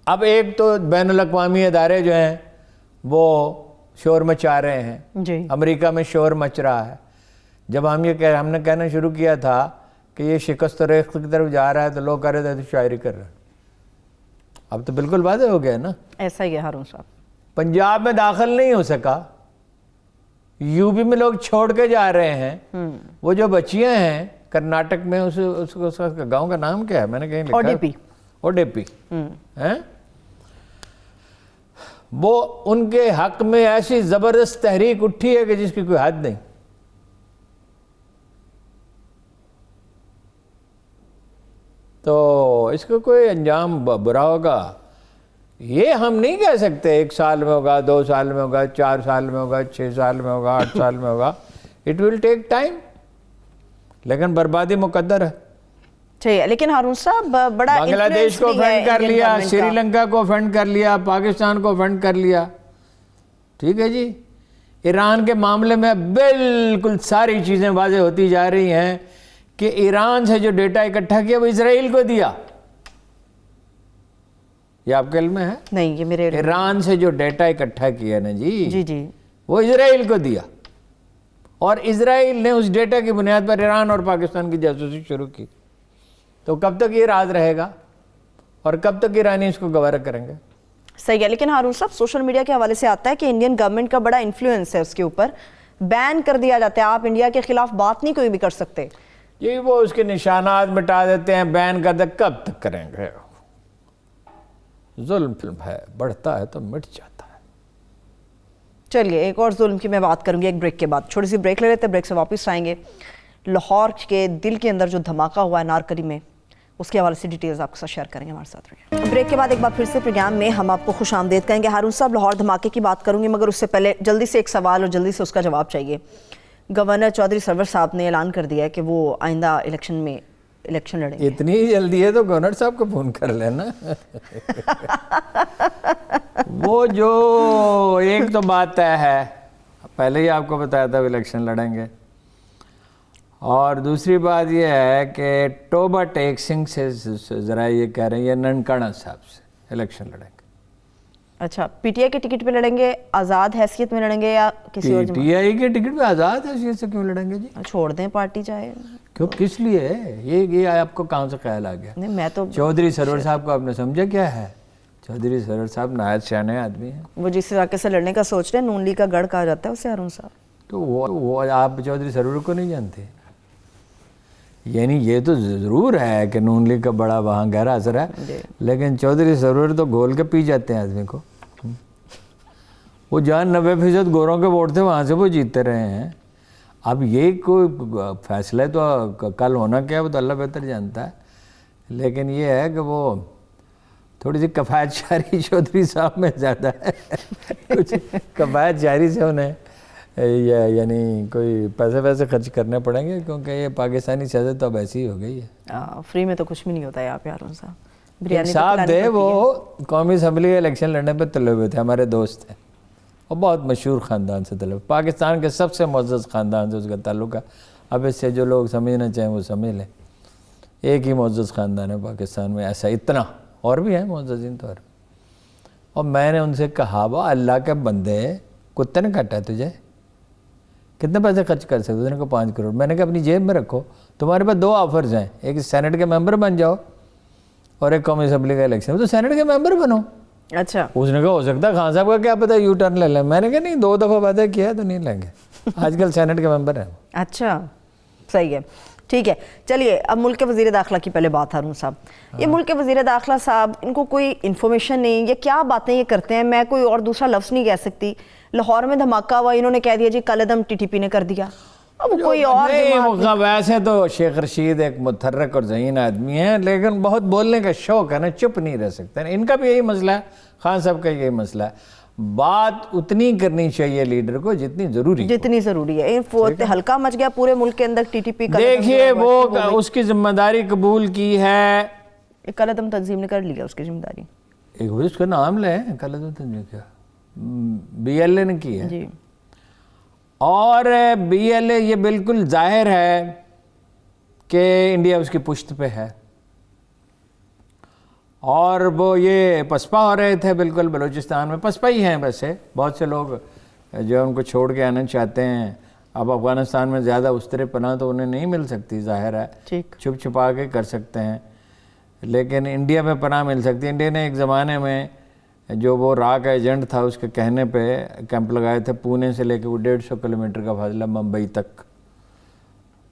اب ایک تو بین الاقوامی ادارے جو ہیں وہ شور مچا رہے ہیں، جی، امریکہ میں شور مچ رہا ہے۔ جب ہم نے کہنا شروع کیا تھا کہ یہ شکست و ریخت کی طرف جا رہا ہے تو لوگ کہہ رہے تھے تو شاعری کر رہے ہیں، اب تو بالکل واضح ہو گیا نا۔ ایسا ہی ہے ہارون صاحب، پنجاب میں داخل نہیں ہو سکا، یو پی میں لوگ چھوڑ کے جا رہے ہیں. وہ جو بچیاں ہیں کرناٹک میں, اس کا گاؤں کا نام کیا ہے, میں نے کہیں لکھا ہے اوڈیپی, وہ ان کے حق میں ایسی زبردست تحریک اٹھی ہے کہ جس کی کوئی حد نہیں. تو اس کا کوئی انجام برا ہوگا, یہ ہم نہیں کہہ سکتے 1 سال میں ہوگا, 2 سال میں ہوگا, 4 سال میں ہوگا, 6 سال میں ہوگا, 8 سال میں ہوگا. اٹ ول ٹیک ٹائم, لیکن بربادی مقدر ہے. چاہیے. لیکن ہارون صاحب بڑا بنگلہ دیش کو فنڈ کر لیا, سری لنکا کو فنڈ کر لیا, پاکستان کو فنڈ کر لیا, ٹھیک ہے جی. ایران کے معاملے میں بالکل ساری چیزیں واضح ہوتی جا رہی ہیں کہ ایران سے جو ڈیٹا اکٹھا کیا وہ اسرائیل کو دیا. یہ آپ کے علم میں ہے؟ نہیں, یہ میرے ایران سے جو ڈیٹا اکٹھا کیا نا جی وہ اسرائیل کو دیا, اور اسرائیل نے اس ڈیٹا کی بنیاد پر ایران اور پاکستان کی جاسوسی شروع کی. تو کب تک یہ راز رہے گا اور کب تک ایرانی اس کو گوارا کریں گے؟ صحیح ہے. لیکن ہارون صاحب سوشل میڈیا کے حوالے سے آتا ہے کہ انڈین گورنمنٹ کا بڑا انفلوئنس ہے اس کے اوپر, بین کر دیا جاتا ہے, آپ انڈیا کے خلاف بات نہیں کوئی بھی کر سکتے. جی وہ اس کے نشانات مٹا دیتے ہیں, بین کر دے, کب تک کریں گے؟ ظلم فلم ہے, بڑھتا ہے تو مٹ جاتا ہے. چلیے ایک اور ظلم کی میں بات کروں گی ایک بریک کے بعد. چھوٹی سی بریک لے لیتے ہیں, بریک سے واپس آئیں گے. لاہور کے دل کے اندر جو دھماکہ ہوا ہے نارکلی میں, اس کے حوالے سے ڈیٹیلز آپ کے ساتھ شیئر کریں گے, ہمارے ساتھ رہیے. بریک کے بعد ایک بار پھر سے پروگرام میں ہم آپ کو خوش آمدید کہیں گے. ہارون صاحب لاہور دھماکے کی بات کروں گی, مگر اس سے پہلے جلدی سے ایک سوال اور جلدی سے اس کا جواب چاہیے. گورنر چودھری سرور صاحب نے اعلان کر دیا ہے کہ وہ آئندہ الیکشن میں الیکشن لڑیں گے. اتنی جلدی ہے تو گورنر صاحب کو فون کر لینا. وہ جو ایک تو بات طے ہے, پہلے ہی آپ کو بتایا تھا وہ الیکشن لڑیں گے, اور دوسری بات یہ ہے کہ ٹوبہ ٹیک سنگھ سے ذرا یہ کہہ رہے ہیں, یہ ننکانہ صاحب سے الیکشن لڑیں گے. اچھا, پی ٹی آئی کے ٹکٹ پہ لڑیں گے, آزاد حیثیت میں لڑیں گے, یا کسی اور پی ٹی آئی کے ٹکٹ پہ آزاد حیثیت سے کیوں لڑیں گے جی؟ چھوڑ دیں پارٹی چاہے. کیوں, کس لیے؟ یہ آپ کو کہاں سے خیال آ گیا؟ نہیں, میں تو چودھری سرور صاحب کو آپ نے سمجھا کیا ہے؟ چودھری سرور صاحب نہایت سیانے آدمی ہیں. وہ جس علاقے سے لڑنے کا سوچ رہے ہیں, نون لیگ کا گڑھ کہا جاتا ہے اسے ہارون صاحب. تو وہ آپ چودھری سرور کو نہیں جانتے؟ یعنی یہ تو ضرور ہے کہ نون لیگ کا بڑا وہاں گہرا اثر ہے, لیکن چودھری سرور تو گھول کے پی جاتے ہیں آدمی کو. وہ جہاں 90% گوروں کے ووٹ تھے وہاں سے وہ جیتتے رہے ہیں. اب یہ کوئی فیصلہ تو کل ہونا کیا وہ تو اللہ بہتر جانتا ہے, لیکن یہ ہے کہ وہ تھوڑی سی کفایت شعری چودھری صاحب میں زیادہ ہے. کچھ کفایت شعری سے انہیں یعنی کوئی پیسے خرچ کرنے پڑیں گے, کیونکہ یہ پاکستانی سیاست تو اب ایسی ہی ہو گئی ہے. فری میں تو کچھ بھی نہیں ہوتا ہے. آپ ہارون صاحب ایک صاحب تھے, وہ قومی اسمبلی کے الیکشن لڑنے پہ تلے ہوئے تھے, ہمارے دوست تھے, اور بہت مشہور خاندان سے تلے, پاکستان کے سب سے معزز خاندان سے اس کا تعلق ہے. اب اس سے جو لوگ سمجھنا چاہیں وہ سمجھ لیں, ایک ہی معزز خاندان ہے پاکستان میں, ایسا اتنا, اور بھی ہیں معززین تو. اور میں نے ان سے کہا, وہ اللہ کے بندے, کتے نے کاٹا ہے تجھے, کتنے پیسے خرچ کر سکتے؟ انہوں نے کہا 5 کروڑ. میں نے کہا اپنی جیب میں رکھو, تمہارے پاس 2 آفرز ہیں, ایک سینٹ کے ممبر بن جاؤ اور ایک قومی اسمبلی کا الیکشن. تو سینٹ کے ممبر بنو. اچھا, اس نے کہا ہو سکتا ہے خان صاحب کا کیا پتہ یو ٹرن لے لیں. میں نے کہا نہیں, 2 دفعہ وعدہ کیا ہے تو نہیں لیں گے, آج کل سینٹ کے ممبر ہیں. اچھا صحیح ہے, ٹھیک ہے. چلیے اب ملک کے وزیر داخلہ کی پہلے بات. ہارون صاحب, یہ ملک کے وزیر داخلہ صاحب, ان کو کوئی انفارمیشن نہیں, یہ کیا باتیں یہ کرتے ہیں؟ میں کوئی اور دوسرا لفظ نہیں کہہ سکتی. لاہور میں دھماکہ ہوا, انہوں نے کہہ دیا جی کل عدم ٹی ٹی پی نے کر دیا. اب کوئی اور ویسے تو شیخ رشید ایک متحرک اور ذہین آدمی ہیں, لیکن بہت بولنے کا شوق ہے نا, چپ نہیں رہ سکتے. ان کا بھی یہی مسئلہ ہے, خان صاحب کا یہی مسئلہ ہے. بات اتنی کرنی چاہیے لیڈر کو جتنی ضروری ہے. ہلکا مچ گیا پورے ملک کے اندر ٹی ٹی پی کا. دیکھیے وہ اس کی ذمہ داری قبول کی ہے, کل عدم تنظیم نے کر لیا اس کی ذمہ داری. اس کا نام لیں, کل عدم تنظیم کیا بی ایل اے نے کی ہے. جی, اور بی ایل اے, یہ بالکل ظاہر ہے کہ انڈیا اس کی پشت پہ ہے, اور وہ یہ پسپا ہو رہے تھے بالکل. بلوچستان میں پسپا ہی ہیں ویسے, بہت سے لوگ جو ان کو چھوڑ کے آنا چاہتے ہیں. اب افغانستان میں زیادہ استرے پناہ تو انہیں نہیں مل سکتی, ظاہر ہے, چھپ چھپا کے کر سکتے ہیں, لیکن انڈیا میں پناہ مل سکتی ہے. انڈیا نے ایک زمانے میں جو وہ را کا ایجنٹ تھا اس کے کہنے پہ کیمپ لگائے تھے پونے سے لے کے وہ 150 کلومیٹر کا فاصلہ ممبئی تک،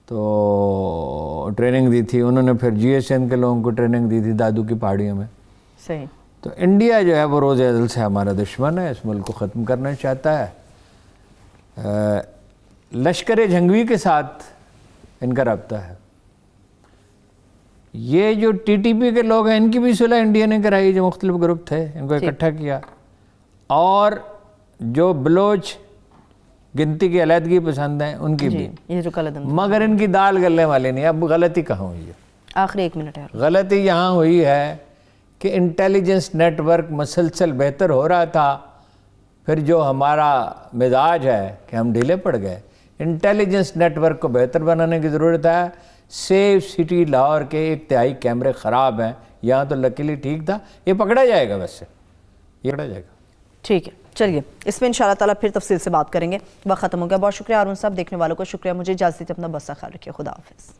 تو ٹریننگ دی تھی انہوں نے، پھر جی ایس این کے لوگوں کو ٹریننگ دی تھی دادو کی پہاڑیوں میں۔ صحیح۔ تو انڈیا جو ہے وہ روز ازل سے ہمارا دشمن ہے، اس ملک کو ختم کرنا چاہتا ہے۔ لشکر جھنگوی کے ساتھ ان کا رابطہ ہے۔ یہ جو ٹی ٹی پی کے لوگ ہیں ان کی بھی صلح انڈیا نے کرائی، جو مختلف گروپ تھے ان کو اکٹھا کیا، اور جو بلوچ گنتی کی علیحدگی پسند ہیں ان کی بھی، یہ جو کل عدم، مگر ان کی دال گلنے والی نہیں۔ اب غلطی کہاں ہوئی ہے؟ آخری 1 منٹ ہے۔ غلطی یہاں ہوئی ہے کہ انٹیلیجنس نیٹ ورک مسلسل بہتر ہو رہا تھا، پھر جو ہمارا مزاج ہے کہ ہم ڈھیلے پڑ گئے۔ انٹیلیجنس نیٹ ورک کو بہتر بنانے کی ضرورت ہے۔ سیف سٹی لاہور کے 1/3 کیمرے خراب ہیں، یہاں تو لکیلی ٹھیک تھا، یہ پکڑا جائے گا، ویسے یہ پکڑا جائے گا۔ ٹھیک ہے، چلیے اس میں انشاءاللہ تعالیٰ پھر تفصیل سے بات کریں گے۔ وقت ختم ہو گیا، بہت شکریہ ہارون صاحب، دیکھنے والوں کو شکریہ، مجھے اجازت دیجیے، اپنا بس خیال رکھیے، خدا حافظ۔